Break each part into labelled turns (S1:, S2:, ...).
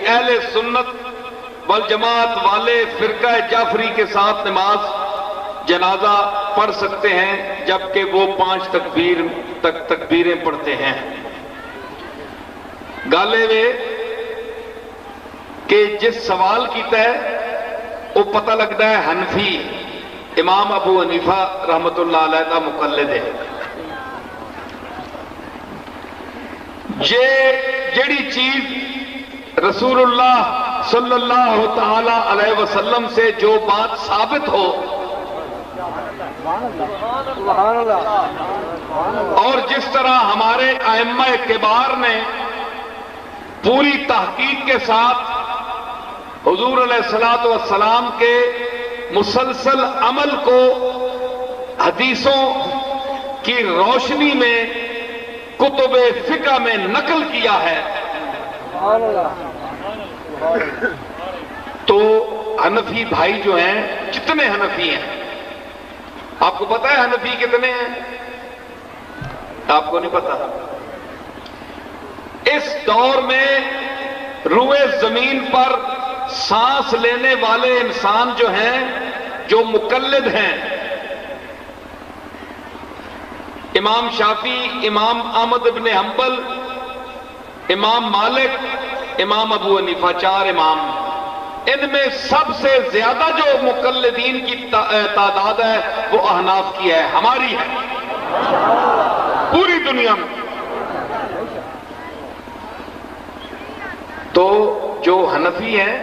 S1: اہل سنت والجماعت والے فرقہ جعفری کے ساتھ نماز جنازہ پڑھ سکتے ہیں جبکہ وہ 5 تکبیریں پڑھتے ہیں. گالے وے کہ جس سوال کیتا ہے وہ پتہ لگتا ہے حنفی امام ابو حنیفہ رحمت اللہ علیہ کا مقلد ہے. جیڑی چیز رسول اللہ صلی اللہ تعالی علیہ وسلم سے جو بات ثابت ہو اور جس طرح ہمارے ائمہ کبار نے پوری تحقیق کے ساتھ حضور علیہ الصلوۃ والسلام کے مسلسل عمل کو حدیثوں کی روشنی میں کتب فقہ میں نقل کیا ہے تو حنفی بھائی جو ہیں کتنے حنفی ہیں آپ کو پتا ہے حنفی کتنے ہیں؟ آپ کو نہیں پتا. اس دور میں روئے زمین پر سانس لینے والے انسان جو ہیں جو مقلد ہیں امام شافعی، امام احمد بن حنبل، امام مالک، امام ابو حنیفہ، 4 امام. ان میں سب سے زیادہ جو مقلدین کی تعداد ہے وہ احناف کی ہے، ہماری ہے پوری دنیا میں. تو جو حنفی ہیں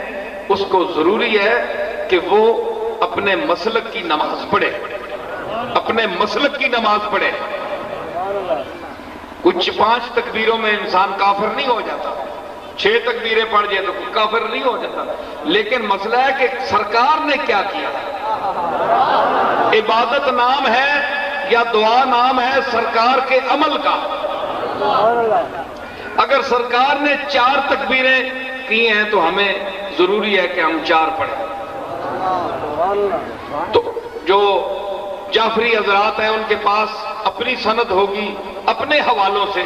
S1: اس کو ضروری ہے کہ وہ اپنے مسلک کی نماز پڑھے، اپنے مسلک کی نماز پڑھے. کچھ 5 تکبیروں میں انسان کافر نہیں ہو جاتا، 6 تکبیریں پڑھ جائے تو کافر نہیں ہو جاتا. لیکن مسئلہ ہے کہ سرکار نے کیا کیا، عبادت نام ہے یا دعا نام ہے سرکار کے عمل کا. اگر سرکار نے 4 تکبیریں کی ہیں تو ہمیں ضروری ہے کہ ہم 4 پڑھیں. تو جو جعفری حضرات ہیں ان کے پاس اپنی سند ہوگی اپنے حوالوں سے،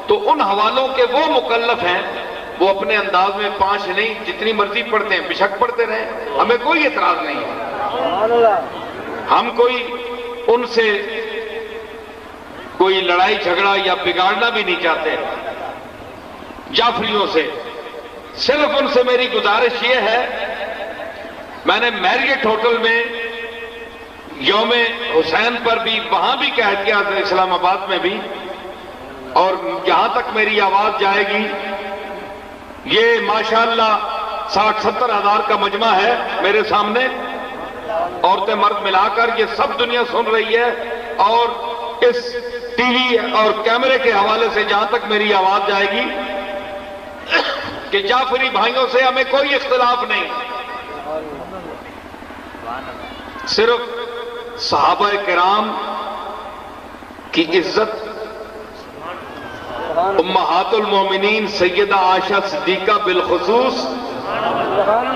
S1: تو ان حوالوں کے وہ مکلف ہیں، وہ اپنے انداز میں 5 نہیں جتنی مرضی پڑھتے ہیں، بشک پڑھتے رہیں، ہمیں کوئی اعتراض نہیں ہے. ہم کوئی ان سے کوئی لڑائی جھگڑا یا بگاڑنا بھی نہیں چاہتے جعفریوں سے. صرف ان سے میری گزارش یہ ہے، میں نے میریٹ ہوٹل میں یوم حسین پر بھی وہاں بھی کہہ کیا تھا، اسلام آباد میں بھی، اور جہاں تک میری آواز جائے گی یہ ماشاءاللہ 60-70 ہزار کا مجمع ہے میرے سامنے، عورتیں مرد ملا کر، یہ سب دنیا سن رہی ہے. اور اس ٹی وی اور کیمرے کے حوالے سے جہاں تک میری آواز جائے گی کہ جعفری بھائیوں سے ہمیں کوئی اختلاف نہیں، صرف صحابہ کرام کی عزت، امہات المومنین سیدہ عائشہ صدیقہ بالخصوص،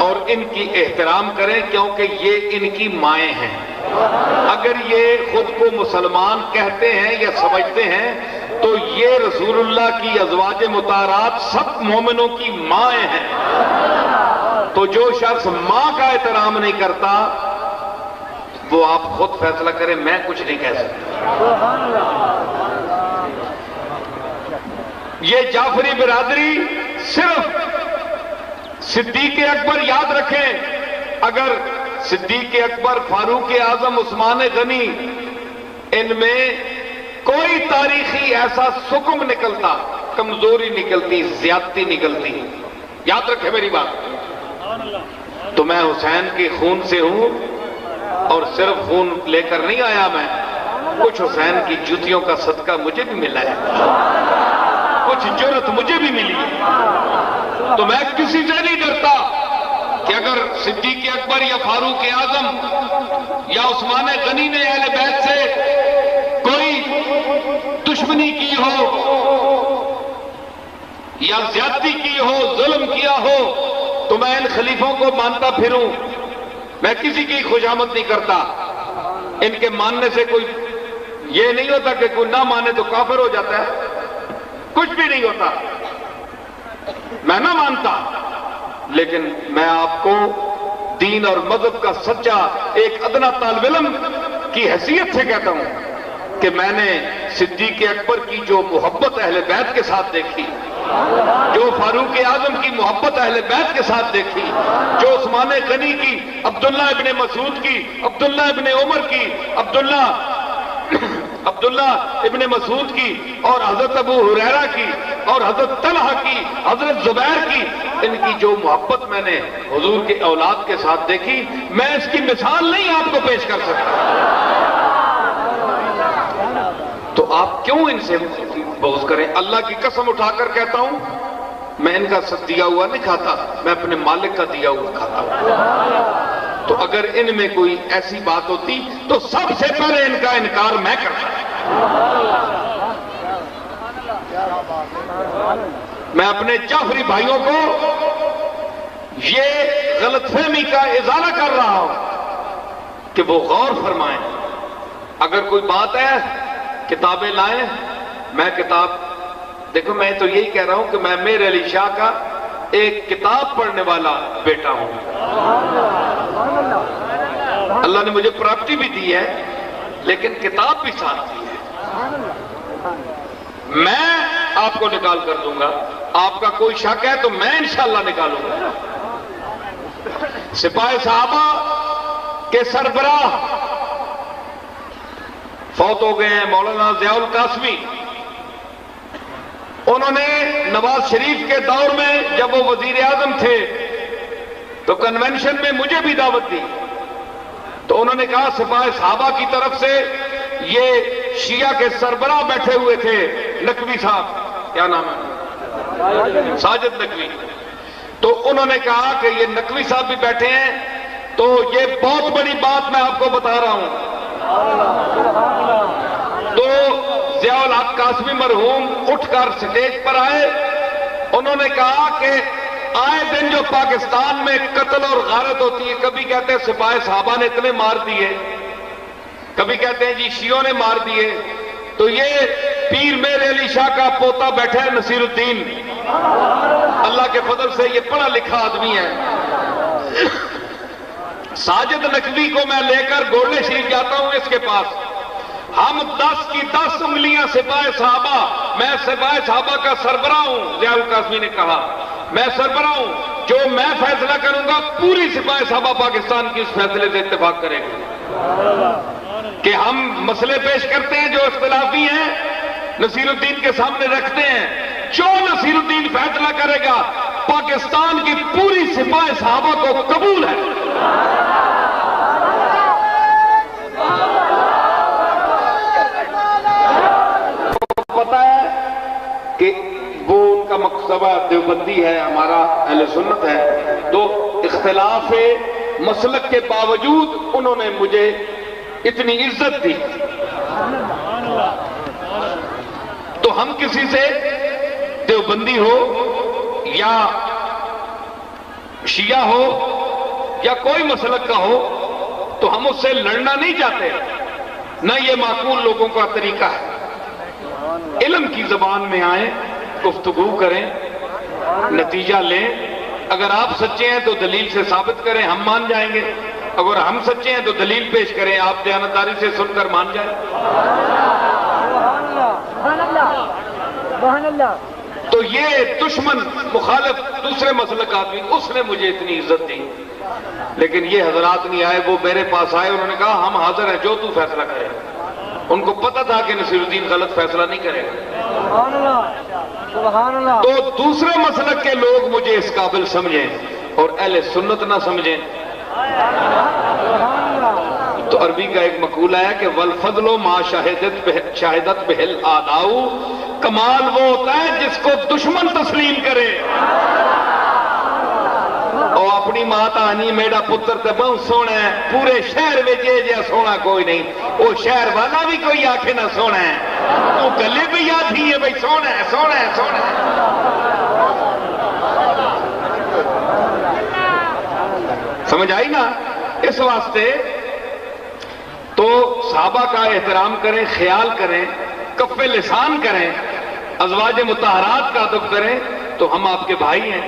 S1: اور ان کی احترام کریں کیونکہ یہ ان کی مائیں ہیں. اگر یہ خود کو مسلمان کہتے ہیں یا سمجھتے ہیں تو یہ رسول اللہ کی ازواج مطہرات سب مومنوں کی مائیں ہیں. تو جو شخص ماں کا احترام نہیں کرتا وہ آپ خود فیصلہ کریں، میں کچھ نہیں کہہ سکتا. یہ جعفری برادری صرف صدیق اکبر یاد رکھیں، اگر صدیق اکبر، فاروق اعظم، عثمان غنی، ان میں کوئی تاریخی ایسا سکم نکلتا، کمزوری نکلتی، زیادتی نکلتی، یاد رکھیں میری بات، تو میں حسین کے خون سے ہوں، اور صرف خون لے کر نہیں آیا میں، کچھ حسین کی جوتیوں کا صدقہ مجھے بھی ملا ہے، کچھ جرت مجھے بھی ملی ہے. تو میں کسی سے نہیں ڈرتا کہ اگر صدیق اکبر یا فاروق اعظم یا عثمان غنی نے اہل بیت سے کوئی دشمنی کی ہو یا زیادتی کی ہو، ظلم کیا ہو، تو میں ان خلیفوں کو مانتا پھروں، میں کسی کی خوشامد نہیں کرتا. ان کے ماننے سے کوئی یہ نہیں ہوتا کہ کوئی نہ مانے تو کافر ہو جاتا ہے، کچھ بھی نہیں ہوتا. میں نہ مانتا لیکن میں آپ کو دین اور مذہب کا سچا ایک ادنا طالب علم کی حیثیت سے کہتا ہوں کہ میں نے صدیق اکبر کی جو محبت اہل بیت کے ساتھ دیکھی، جو فاروق اعظم کی محبت اہل بیت کے ساتھ دیکھی، جو عثمان غنی کی، عبداللہ ابن مسعود کی، عبداللہ ابن عمر کی، عبداللہ ابن مسعود کی، اور حضرت ابو ہریرہ کی، اور حضرت طلحہ کی، حضرت زبیر کی، ان کی جو محبت میں نے حضور کے اولاد کے ساتھ دیکھی، میں اس کی مثال نہیں آپ کو پیش کر سکتا۔ تو آپ کیوں ان سے بغض کریں؟ اللہ کی قسم اٹھا کر کہتا ہوں، میں ان کا دیا ہوا نہیں کھاتا، میں اپنے مالک کا دیا ہوا کھاتا ہوں۔ تو اگر ان میں کوئی ایسی بات ہوتی تو سب سے پہلے ان کا انکار میں کرتا۔ میں اپنے جعفری بھائیوں کو یہ غلط فہمی کا ازالہ کر رہا ہوں کہ وہ غور فرمائیں۔ اگر کوئی بات ہے کتابیں لائیں، میں کتاب دیکھو، میں تو یہی کہہ رہا ہوں کہ میں میر علی شاہ کا ایک کتاب پڑھنے والا بیٹا ہوں۔ اللہ نے مجھے پراپرٹی بھی دی ہے لیکن کتاب بھی ساتھ دی ہے۔ میں آپ کو نکال کر دوں گا، آپ کا کوئی شک ہے تو میں انشاءاللہ نکالوں گا۔ سپاہی صحابہ کے سربراہ فوت ہو گئے ہیں، مولانا ضیاء القاسمی۔ انہوں نے نواز شریف کے دور میں جب وہ وزیر اعظم تھے تو کنونشن میں مجھے بھی دعوت دی، تو انہوں نے کہا سپاہی صحابہ کی طرف سے یہ شیعہ کے سربراہ بیٹھے ہوئے تھے، نقوی صاحب، کیا نام ہے، ساجد نقوی، تو انہوں نے کہا کہ یہ نقوی صاحب بھی بیٹھے ہیں، تو یہ بہت بڑی بات میں آپ کو بتا رہا ہوں۔ تو ضیاء الحق قاسمی مرحوم اٹھ کر سٹیج پر آئے، انہوں نے کہا کہ آئے دن جو پاکستان میں قتل اور غارت ہوتی ہے، کبھی کہتے ہیں سپاہی صحابہ نے اتنے مار دیے، کبھی کہتے ہیں جی شیعوں نے مار دیے، تو یہ پیر میر علی شاہ کا پوتا بیٹھا ہے نصیر الدین، اللہ کے فضل سے یہ پڑھا لکھا آدمی ہے۔ ساجد نقوی کو میں لے کر گولڈے شریف جاتا ہوں اس کے پاس، ہم 10 کی 10 انگلیاں سپاہی صحابہ، میں سپاہی صحابہ کا سربراہ ہوں، ضیاء القاسمی نے کہا میں سربراہ ہوں، جو میں فیصلہ کروں گا پوری سپاہی صحابہ پاکستان کی اس فیصلے سے اتفاق کرے گا کہ ہم مسئلے پیش کرتے ہیں جو اختلافی ہیں، نصیر الدین کے سامنے رکھتے ہیں، جو نصیر الدین فیصلہ کرے گا پاکستان کی پوری سپاہی صحابہ کو قبول ہے۔ پتا ہے کہ وہ ان کا مکتبہ دیوبندی ہے، ہمارا اہل سنت ہے، تو اختلاف مسلک کے باوجود انہوں نے مجھے اتنی عزت دی۔ تو ہم کسی سے دیوبندی ہو یا شیعہ ہو یا کوئی مسلک کا ہو تو ہم اس سے لڑنا نہیں چاہتے، نہ یہ معقول لوگوں کا طریقہ ہے۔ علم کی زبان میں آئیں، گفتگو کریں، نتیجہ لیں، اگر آپ سچے ہیں تو دلیل سے ثابت کریں، ہم مان جائیں گے، اگر ہم سچے ہیں تو دلیل پیش کریں، آپ دیانتداری سے سن کر مان جائیں۔ تو یہ دشمن مخالف دوسرے مسلک آدمی، اس نے مجھے اتنی عزت دی، لیکن یہ حضرات نہیں آئے، وہ میرے پاس آئے، انہوں نے کہا ہم حاضر ہیں، جو تو فیصلہ کرے۔ ان کو پتہ تھا کہ نصیر الدین غلط فیصلہ نہیں کرے گا۔ تو دوسرے مسلک کے لوگ مجھے اس قابل سمجھیں اور اہل سنت نہ سمجھیں۔ تو عربی کا ایک مقولہ ہے کہ والفضل ما شاہدت بہل آداؤ، کمال وہ ہوتا ہے جس کو دشمن تسلیم کرے۔ اور اپنی ماں تانی میرا پتر تے بہت سونا ہے، پورے شہر میں جے سونا کوئی نہیں، وہ شہر والا بھی کوئی آنکھیں نہ سونا ہے، وہ گلے بھی یاد ہی ہے بھائی سونا ہے سونا ہے سونا ہے۔ سمجھ آئی نا؟ اس واسطے تو صحابہ کا احترام کریں، خیال کریں، کف لسان کریں، ازواج مطہرات کا ادب کریں، تو ہم آپ کے بھائی ہیں،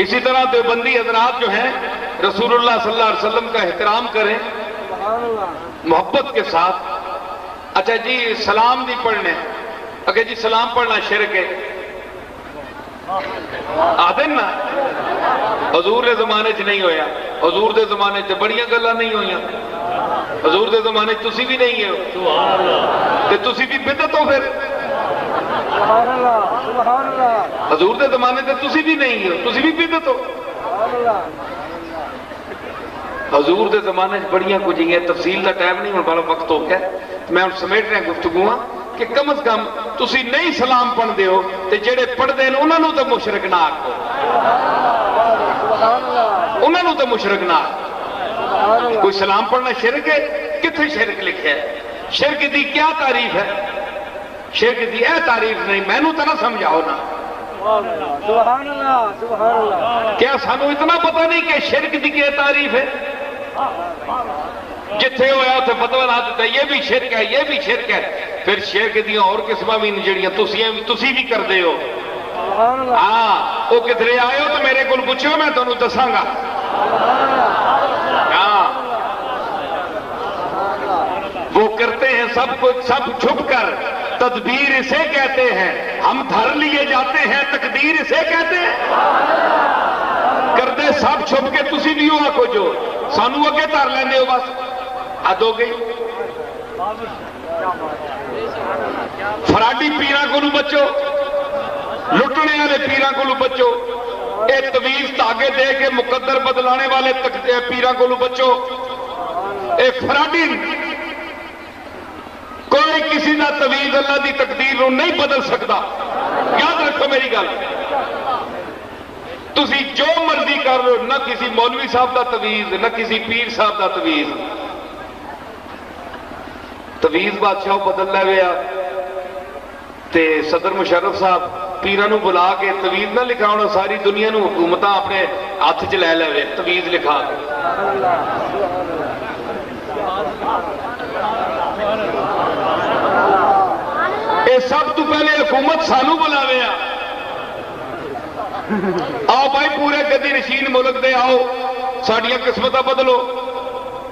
S1: اسی طرح دیوبندی حضرات جو ہیں رسول اللہ صلی اللہ علیہ وسلم کا احترام کریں محبت کے ساتھ. اچھا جی سلام دی پڑھنے اگر جی سلام پڑھنا شرک ہے آدھے نا حضور دے زمانے چ نہیں ہویا. حضور دے زمانے چ بڑیاں گلاں نہیں ہوئیاں. حضور دے زمانے تسی بھی نہیں ہو تے تسی بھی بدعت ہو. پھر حضور دے زمانے تے تسی بھی نہیں ہو تسی بھی بدعت ہو. حضور دے زمانے بڑیاں کچھ ہیں تفصیل دا ٹائم نہیں ہونے والا وقت ہو گیا. میں ہن سمیٹ رہا گفتگو کہ کم از کم تسی نہیں سلام پڑھتے ہو تے جڑے پڑھتے ہیں انہوں نے تو مشرک نہ آکھو. انہوں نے تو مشرک نہ آکھو. کوئی سلام پڑھنا شرک ہے؟ کتنے شرک لکھا ہے؟ شرک دی کیا تعریف ہے؟ شرک دی اے تعریف نہیں. میں نو تو نہ سمجھاؤ نا.
S2: سبحان اللہ سبحان اللہ.
S1: کیا سانو اتنا پتہ نہیں کہ شرک دی کیا تعریف ہے؟ جتھے ہویا اتھے فتوی لا دیتا یہ بھی شرک ہے یہ بھی شرک ہے. پھر شرک دیاں اور قسماں بھی جڑیاں تسی بھی کر دے ہو. ہاں وہ کدھرے آئے ہو تو میرے کو پوچھو میں تمہیں دساں گا. ہاں وہ کرتے ہیں سب کچھ سب چھپ کر تدبیر اسے کہتے ہیں. ہم دھر لیے جاتے ہیں تقدیر اسے کہتے ہیں. کرتے سب چھپ کے تسی بھی ہوا کو جو سانو اگے دھر لیندے ہو بس حد ہو گئی. فراڈی پیراں کو بچو لٹنے والے پیراں کو بچو. اے طویل دھاگے دے کے مقدر بدلانے والے پیراں کو بچو. اے فراڈی کوئی کسی کا طویل اللہ دی تقدیر نو نہیں بدل سکتا. یاد رکھو میری گل. تسی جو مرضی کر لو نہ کسی مولوی صاحب دا تویز نہ کسی پیر صاحب دا تویز. تویز بادشاہ بدل لے ویا تے صدر مشرف صاحب پیراں نو بلا کے تویز نہ لکھاؤنا ساری دنیا نو حکومتاں اپنے ہاتھ چ لے لے تویز لکھا کے. اے سب تو پہلے حکومت سانو بلاوے آ. آؤ بھائی پورے گدی نشین ملک دے آؤ ساڈیاں قسمتاں بدلو.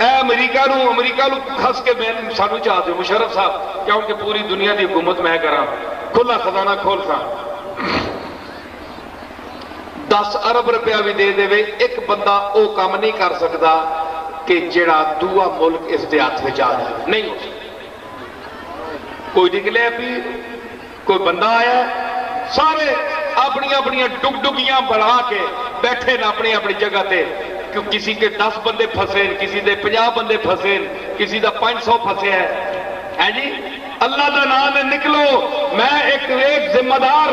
S1: اے امریکہ نو خس کے میں سانو چاہ دو مشرف صاحب کیونکہ پوری دنیا دی حکومت میں کراں کھلا خزانہ کھول سا. 10 ارب روپیہ بھی دے دے ایک بندہ او کام نہیں کر سکتا کہ جڑا دوسرا ملک اس دے ہاتھ میں آ جائے. نہیں ہو سکتا. کوئی نکلے پیر کوئی بندہ آیا سارے اپنی اپنی ڈگیاں بڑھا کے بیٹھے نا اپنی اپنی جگہ تے. کسی کے 10 بندے پھنسے کسی دے 50 بندے پھنسے کسی دا 500 پھنسے ہے جی. اللہ دا نام ہے نکلو میں ایک ذمہ دار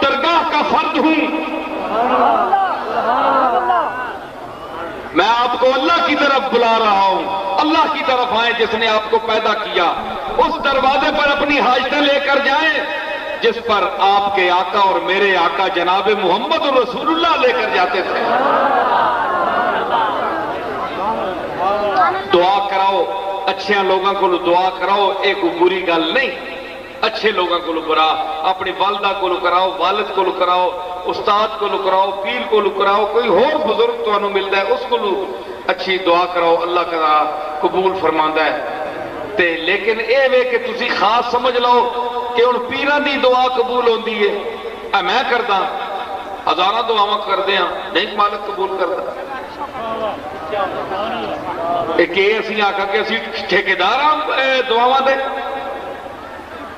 S1: درگاہ کا فرد ہوں. میں آپ کو اللہ کی طرف بلا رہا ہوں. اللہ کی طرف آئیں جس نے آپ کو پیدا کیا. اس دروازے پر اپنی حاجتیں لے کر جائیں جس پر آپ کے آقا اور میرے آقا جناب محمد رسول اللہ لے کر جاتے تھے. دعا کراؤ اچھے لوگوں کو دعا کراؤ. ایک بری گل نہیں. اچھے لوگوں کو برا اپنی والدہ کو کراؤ والد کو کراؤ استاد کو کراؤ پیر کو کراؤ کوئی اور بزرگ تمہیں ملتا ہے اس کو اچھی دعا کراؤ. اللہ کا قبول فرماندا ہے. تے لیکن اے وے کہ تسی خاص سمجھ لو کہ ان پیران دی دعا قبول ہوندی ہے. میں کردا ہزاراں دعاواں کردے ہاں نہیں مالک قبول کردا. کہ اسی آکھا کہ اسی ٹھیکیدار ہاں دعاواں دے.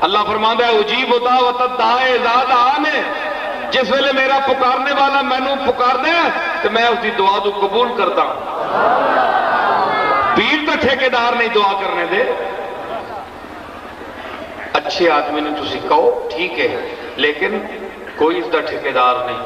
S1: اللہ فرماندا ہے اجیب دعوت الداعی اذا دعان. جس ویلے میرا پکارنے والا مینوں پکاردا ہے تو میں اس دی دعا تو قبول کردا. پیر تو ٹھیکیدار نہیں دعا کرنے دے. اچھے آدمی نے تسی کہو ٹھیک ہے لیکن کوئی اس دا ٹھیکیدار نہیں.